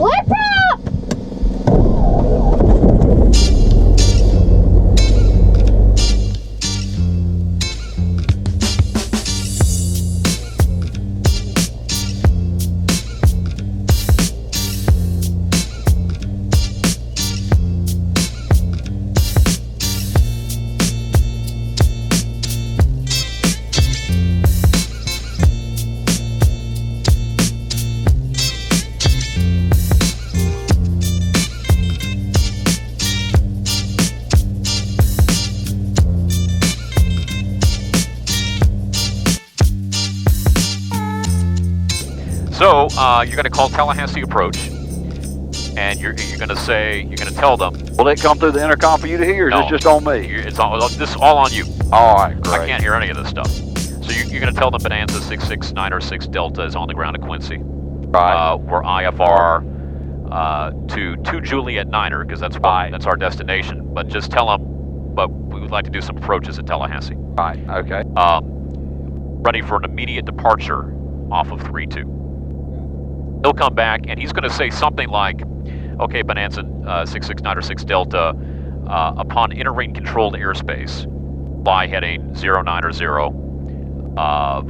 Flip up! So you're going to call Tallahassee Approach, and you're going to tell them. Will it come through the intercom for you to hear, or is it just on me? It's all, this is all on you. All right, great. I can't hear any of this stuff. So you're going to tell them Bonanza 66906 Delta is on the ground at Quincy. Right. We're IFR to Juliet Niner, because that's our destination. But just tell them, but we would like to do some approaches at Tallahassee. Right, okay. Ready for an immediate departure off of 32. He'll come back and he's going to say something like, okay, Bonanza 66906 Delta, upon entering controlled airspace, fly heading 090,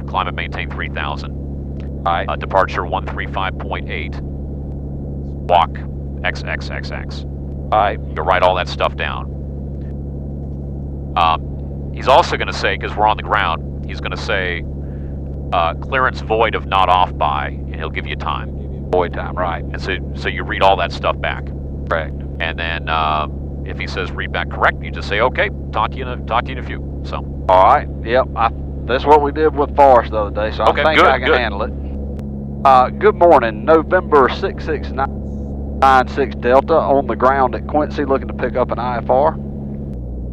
climb and maintain 3000. Right. Departure 135.8, walk XXXX. Right. You'll write all that stuff down. He's also going to say, because we're on the ground, he's going to say, clearance void of not off by, and he'll give you time. Void time, right. And so you read all that stuff back. Correct. And then if he says read back correct, you just say, okay, talk to you in a few. So. All right. Yep. That's what we did with Forrest the other day, so okay, I think I can handle it. Good morning, November 66996 Delta on the ground at Quincy, looking to pick up an IFR.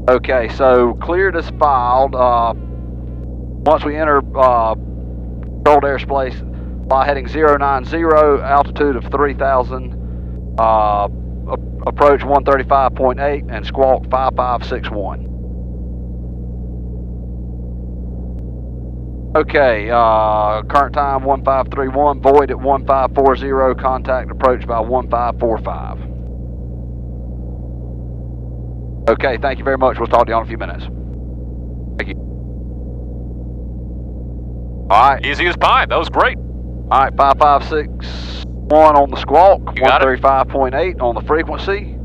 Okay, so cleared as filed. Once we enter controlled airspace, fly heading 090, altitude of 3000, approach 135.8, and squawk 5561. Okay, current time 1531, void at 1540, contact approach by 1545. Okay, thank you very much. We'll talk to you in a few minutes. Thank you. All right. Easy as pie. That was great. All right, 5561 on the squawk, 135.8 on the frequency.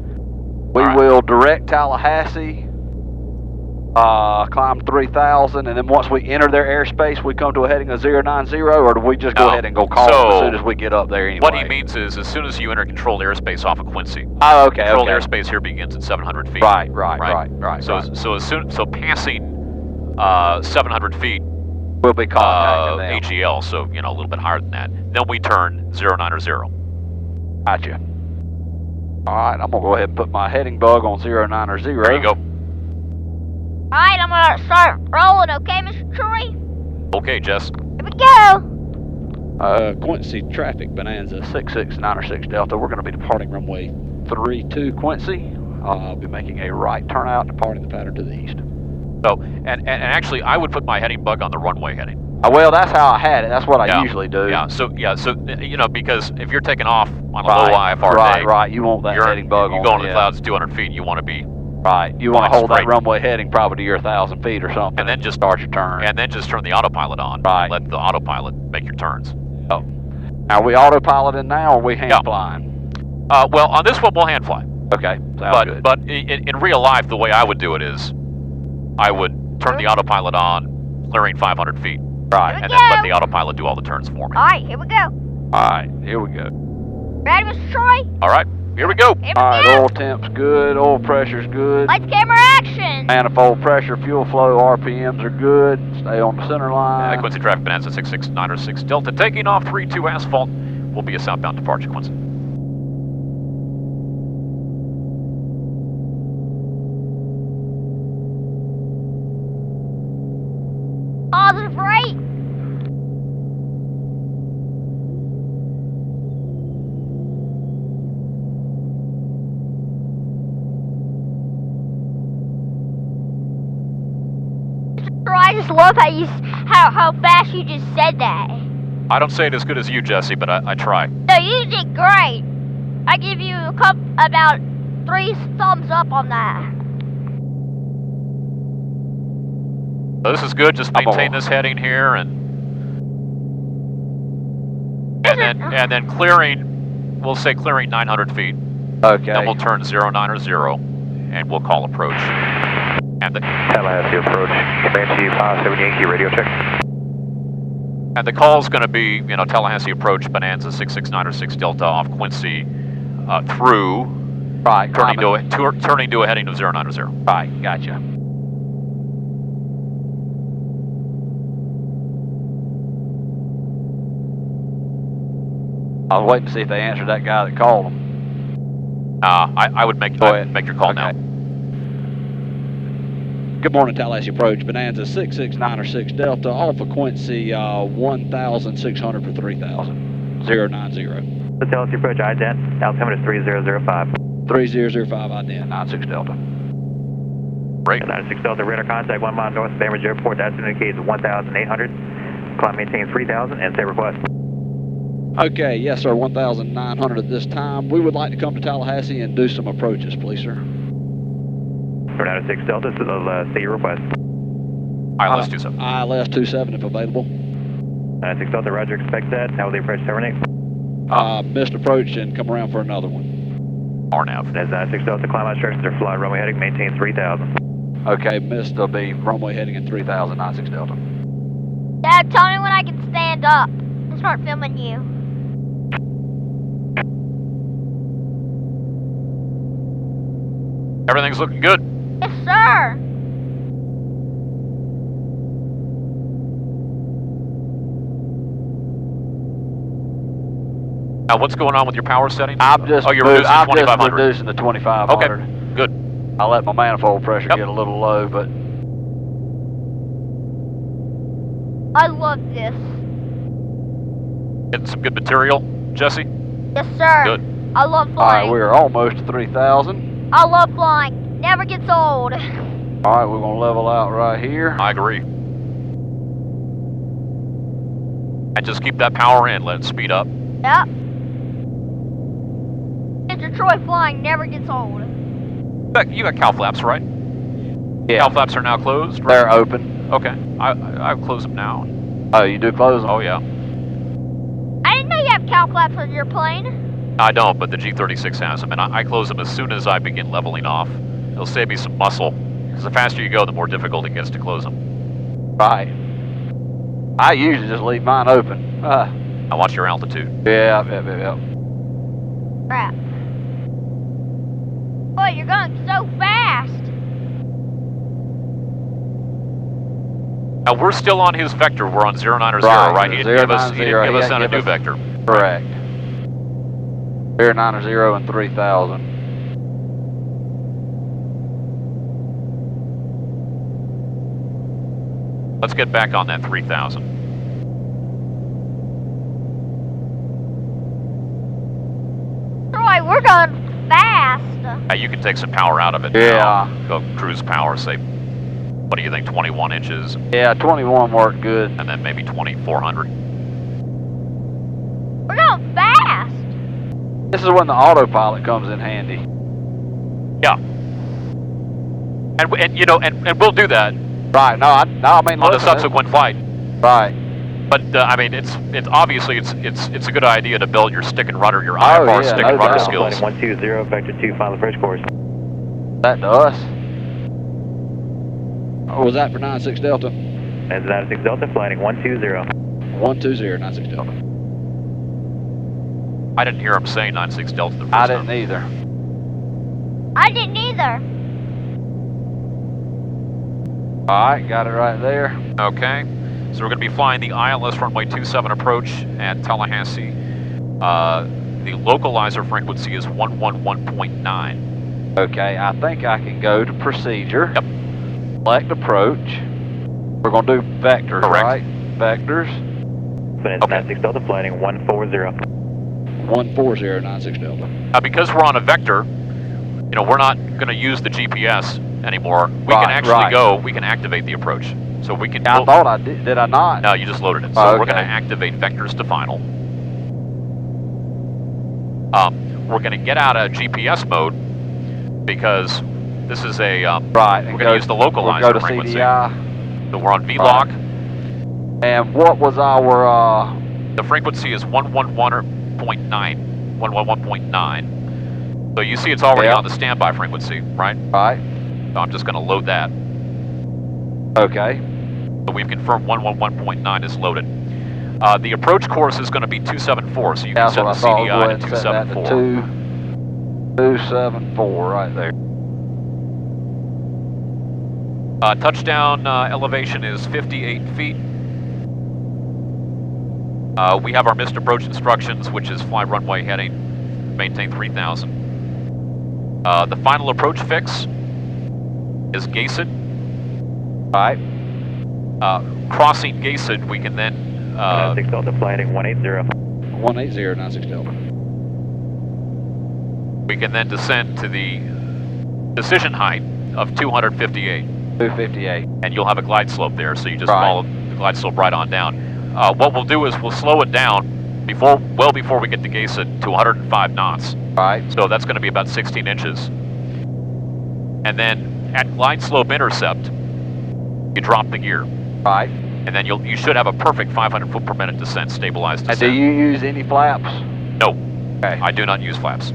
We will direct Tallahassee, climb 3000, and then once we enter their airspace, we come to a heading of 090, or do we just go ahead and go call them as soon as we get up there anyway? What he means is, as soon as you enter controlled airspace off of Quincy. Oh, okay. Controlled airspace here begins at 700 feet. Right. So passing 700 feet. We'll be contacting them. AGL, so a little bit higher than that. Then we turn 090. Gotcha. All right, I'm gonna go ahead and put my heading bug on 090. There you go. Alright, I'm gonna start rolling, okay, Mr. Troy? Okay, Jess. Here we go! Quincy traffic, Bonanza 66906 Delta. We're gonna be departing runway 32 Quincy. I'll be making a right turnout, departing the pattern to the east. So, and actually, I would put my heading bug on the runway heading. Well, that's how I had it. That's what I usually do. So because if you're taking off on a low IFR day, right, you want that heading bug on. You go in the clouds 200 feet, you want to be you want to hold that runway heading probably to your 1,000 feet or something, and then just start your turn, and then just turn the autopilot on. Right. Let the autopilot make your turns. Oh, are we autopiloting now, or are we hand flying? Well, on this one we'll hand fly. Okay, sounds good. But in real life, the way I would do it is, I would turn the autopilot on, clearing 500 feet. Right. And then let the autopilot do all the turns for me. Alright, here we go. Alright, here we go. Ready, Mr. Troy? Alright, here we go. Alright, oil temp's good, oil pressure's good. Lights, camera, action! Manifold pressure, fuel flow, RPMs are good. Stay on the center line. Quincy traffic, Bonanza 66906 Delta, taking off 32 asphalt. Will be a southbound departure, Quincy. Positive rate. I just love how fast you just said that. I don't say it as good as you, Jesse, but I try. No, you did great. I give you about 3 thumbs up on that. So this is good. Just maintain this heading here, and then clearing. We'll say clearing 900 feet. Okay. Then we'll turn 0900, and we'll call approach. And the Tallahassee approach. Comanche 57 Yankee radio check. And the call is going to be, Tallahassee approach, Bonanza 66906 Delta off Quincy through. Right. Turning to a heading of 090. Right. Gotcha. I was waiting to see if they answered that guy that called them. I would make your call now. Good morning, Tallahassee approach, Bonanza 66906 Delta, off of Quincy 1,600 for 3,000, 090. The Tallahassee approach, ident, altimeter 3005. 3005, ident, 96 Delta. Great. 96 Delta, radar contact 1 mile north of Bainbridge Airport, that indicates 1,800. Climb maintain 3,000 and say request. Okay, yes sir, 1,900 at this time. We would like to come to Tallahassee and do some approaches, please sir. 96 Delta, so they'll say your request. ILS 27. ILS 27 if available. 96 Delta, roger, expect that. How will the approach terminate? Missed approach and come around for another one. RNAV. That's 96 Delta, climb out instructions are fly runway heading, maintain 3,000. Okay, missed will be runway heading in 3,000, 96 Delta. Dad, tell me when I can stand up and start filming you. Everything's looking good. Yes, sir. Now, what's going on with your power setting? I'm just you're reducing I'm 2,500. just reducing the 2,500. Okay, good. I let my manifold pressure get a little low, but I love this. Getting some good material, Jesse? Yes, sir. Good. I love all right, flying. we're almost to 3,000. I love flying. Never gets old. All right, we're gonna level out right here. I agree. And just keep that power in, let it speed up. Yep. Mr. Troy flying never gets old. You got cow flaps, right? Yeah. Cow flaps are now closed, right? They're open. Okay. I'll close them now. Oh, you do close them? Oh, yeah. I didn't know you have cow flaps on your plane. I don't, but the G36 has them, and I close them as soon as I begin leveling off. It'll save me some muscle, because the faster you go, the more difficult it gets to close them. Right. I usually just leave mine open. Now watch your altitude. Yeah. Crap. Boy, you're going so fast. Now we're still on his vector. We're on 090, right? He didn't give us on a new vector. Correct. 090 and 3,000. Let's get back on that 3,000. Troy, we're going fast. You can take some power out of it. Yeah. Now. Go cruise power, say, what do you think, 21 inches? Yeah, 21 worked good. And then maybe 2,400. We're going fast. This is when the autopilot comes in handy. Yeah. And we'll do that Right. No, I mean on a subsequent flight. Right. But I mean, it's obviously it's a good idea to build your stick and rudder, your IFR stick and rudder skills. 120, vector 2, final approach course. That to us. What was that for 96 Delta? That's 96 Delta, flying 120. 120, 96 Delta. I didn't hear him saying 96 Delta the first I time. didn't either. I didn't either. Alright, got it right there. Okay, so we're going to be flying the ILS Runway 27 approach at Tallahassee. The localizer frequency is 111.9. Okay, I think I can go to procedure. Yep. Select approach. We're going to do vectors, Correct. right? Vectors. Bonanza 96 Delta, flying 140. 140, 96 Delta. Now, because we're on a vector, we're not going to use the GPS anymore. We can actually go. We can activate the approach. So we can. Yeah, I thought I did. Did I not? No, you just loaded it. So we're going to activate vectors to final. we're going to get out of GPS mode because this is a, right, we're going to use the localizer we'll go to frequency. CDI. So we're on VLOC. Right. And what was our, The frequency is 111.9, 111.9. So you see it's already on the standby frequency, right? right, So I'm just going to load that. okay, So we've confirmed 111.9 is loaded. The approach course is going to be 274, so you can that's set what the I thought. We'll go CDI ahead to and set that to 274. 274 right there. Touchdown elevation is 58 feet. We have our missed approach instructions, which is fly runway heading, maintain 3000. The final approach fix is Gaysid. Right, Crossing Gaysid, we can then 6 Delta flighting 180. 180, 96 Delta. we can then descend to the decision height of 258, 258. and you'll have a glide slope there. So you just Right. follow the glide slope right on down. What we'll do is we'll slow it down well before we get to Gaysid to 105 knots. Right, So that's going to be about 16 inches. And then at glide slope intercept, you drop the gear. right. And then you should have a perfect 500 foot per minute descent, stabilized And do descent. you use any flaps? No, Okay. I do not use flaps.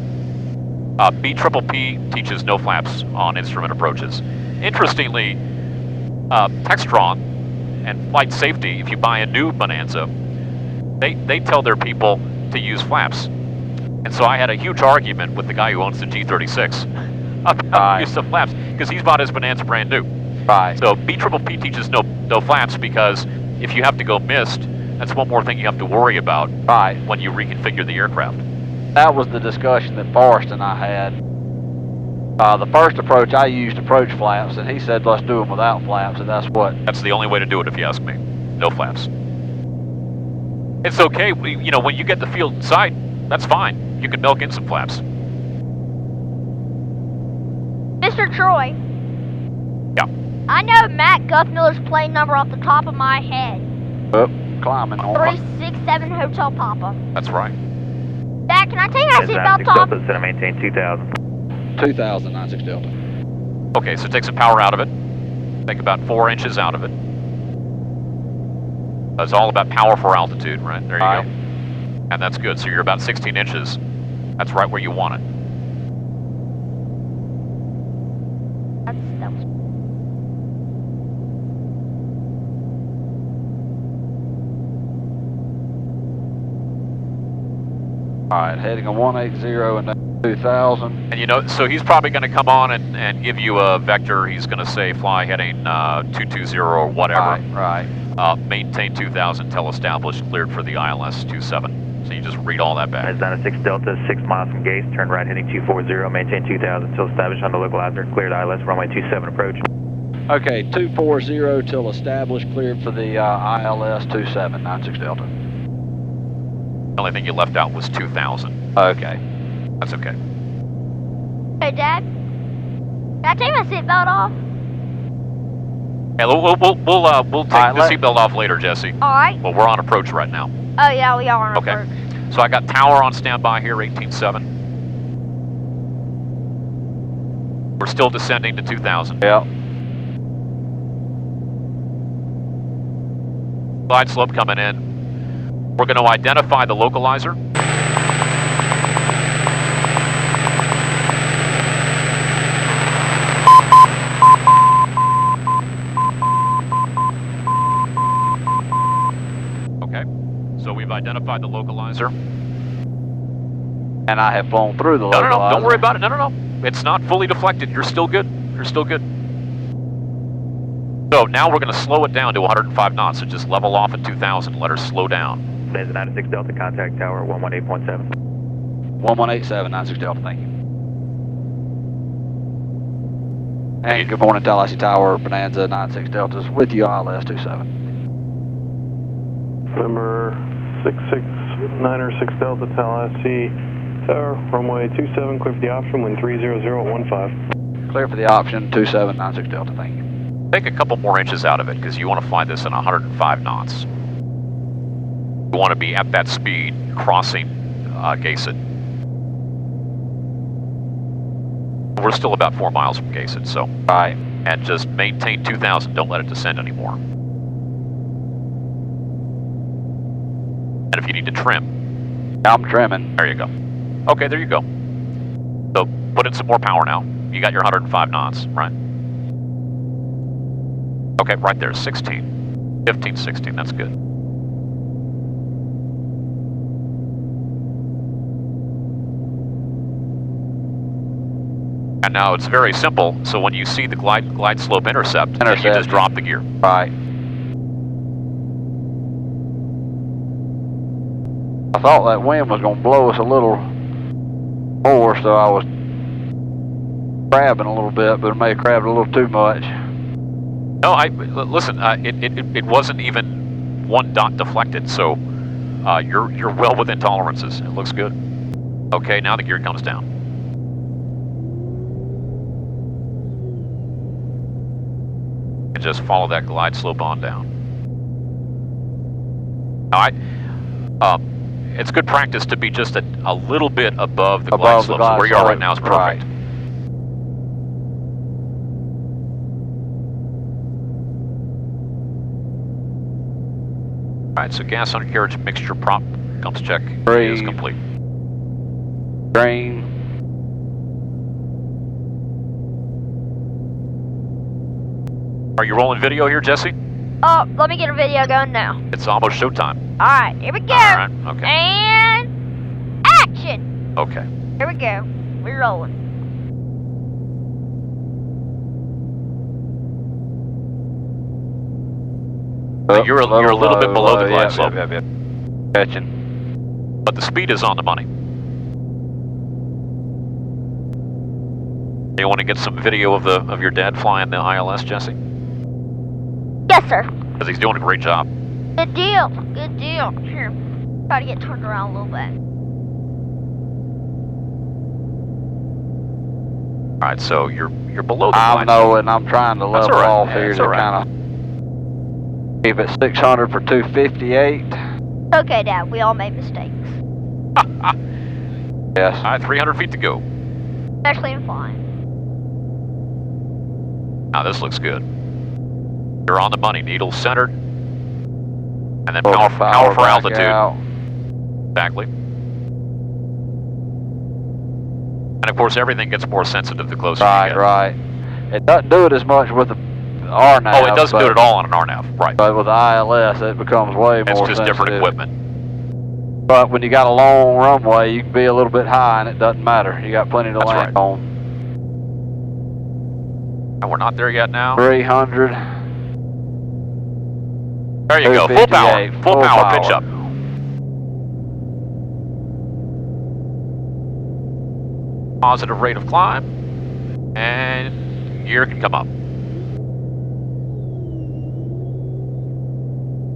BPPP teaches no flaps on instrument approaches. Interestingly, Textron and Flight Safety, if you buy a new Bonanza, they tell their people to use flaps. And so I had a huge argument with the guy who owns the G36 about use of flaps, because he's bought his Bonanza brand new. Right, So BPPP teaches no flaps, because if you have to go missed, that's one more thing you have to worry about right. when you reconfigure the aircraft. That was the discussion that Forrest and I had. The first approach, I used approach flaps, and he said let's do them without flaps, and that's what. That's the only way to do it, if you ask me. No flaps. It's okay. When you get the field in sight, that's fine. You can milk in some flaps. Mr. Troy. Yeah. I know Matt Guthmiller's plane number off the top of my head. Oh, climbing on. 367 Hotel Papa. That's right. Dad, can I take my seatbelt 6 off? Delta, set to maintain 2000. 2000, 96 Delta. Okay, so take some power out of it. Take about 4 inches out of it. It's all about power for altitude, right? There you All right. go. And that's good. So you're about 16 inches. That's right where you want it. That was... All right, heading on 180 and 2000. And so he's probably going to come on and give you a vector. He's going to say fly heading 220 or whatever. Right. Maintain 2000 till established, cleared for the ILS 27. So you just read all that back. It's down to 6 Delta, 6 miles from Gase, turn right heading 240, maintain 2000 till established on the localizer, cleared ILS runway 27 approach. Okay, 240 till established, cleared for the ILS 27, 96 Delta. The only thing you left out was 2000. Okay. That's okay. Hey, Dad. Can I take my seatbelt off? Hey, we'll take right, the seatbelt off later, Jesse. Alright. Well, we're on approach right now. Oh, yeah, we are on Okay. approach. So I got tower on standby here, 18.7. We're still descending to 2000. Yep. Glide slope coming in. We're going to identify the localizer. Okay, so we've identified the localizer. And I have flown through the localizer. No, don't worry about it. No. It's not fully deflected. You're still good. You're still good. So now we're going to slow it down to 105 knots. So just level off at 2000. Let her slow down. There's a 96 Delta, contact tower 118.7. 1187, 96 Delta, thank you. And good morning, Tallahassee Tower, Bonanza 96 Deltas, with you, ILS 27. Number 66906 Delta, Tallahassee Tower, runway 27, clear for the option, wind 300 at 15. Clear for the option, 2796 Delta, thank you. Take a couple more inches out of it because you want to fly this in 105 knots. You want to be at that speed crossing Gaysid. We're still about 4 miles from Gayson, so. Right. And just maintain 2,000, don't let it descend anymore. And if you need to trim. I'm trimming. There you go. Okay, there you go. So put in some more power now. You got your 105 knots, right? Okay, right there, 16. 15, 16, that's good. And now it's very simple, so when you see the glide slope intercept, then you just drop the gear. Right. I thought that wind was going to blow us a little more, so I was crabbing a little bit, but it may have crabbed a little too much. No, listen, it wasn't even 1 dot deflected, so you're well within tolerances. It looks good. Okay, now the gear comes down. And just follow that glide slope on down. Now, it's good practice to be just a little bit above the glide slope. So where you are right now is perfect. Right. All right, so gas undercarriage mixture prop comes check is complete. Green. Are you rolling video here, Jesse? Oh, let me get a video going now. It's almost showtime. Alright, here we go. Alright, okay. And action. Okay. Here we go. We're rolling. You're a little bit below the glide slope. Yeah. Catching. But the speed is on the money. You want to get some video of your dad flying the ILS, Jesse? Yes, sir. Because he's doing a great job. Good deal. Good deal. Here. Try to get turned around a little bit. All right, so you're below the glide slope. I know, and I'm trying to level off here to kind of keep it 600 for 258. Okay, Dad. We all make mistakes. Yes. All right, 300 feet to go. Especially in flying. Now this looks good. You're on the money, needle centered. And then power for altitude. Exactly. And of course, everything gets more sensitive the closer you get. Right. It doesn't do it as much with the RNAV. Oh, it doesn't do it at all on an RNAV, right. But with the ILS, it becomes way more sensitive. It's just different equipment. But when you got a long runway, you can be a little bit high, and it doesn't matter. You got plenty to land on. And we're not there yet now. 300. There you go. Full power. Full power. Pitch up. Positive rate of climb. And gear can come up.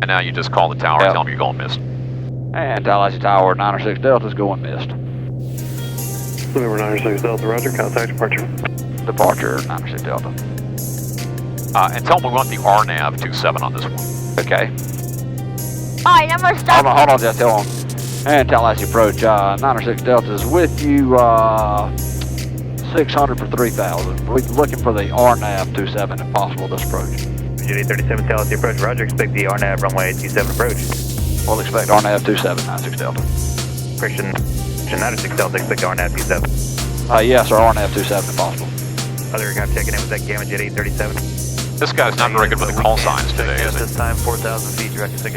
And now you just call the tower and tell them you're going missed. And Tallahassee Tower 906 Delta is going missed. Number 906 Delta, roger. Contact departure. Departure 906 Delta. And tell them we want the RNAV 27 on this one. Okay. Alright, I'm gonna stop. Hold on, just tell them. And Tallahassee approach 906 Delta is with you 600 for 3,000. We're looking for the RNAV 27 if possible this approach. Jet 37 Tallahassee approach, roger. Expect the RNAV runway 27 approach. We'll expect RNAV 27, 96 Delta. Christian 96 Delta, expect RNAV 27. Yes, sir, RNAV 27 if possible. Other aircraft checking in with that Gamma Jet 837. This guy's not very good with the call signs today, is he? This time, 4,000 feet, direct to 6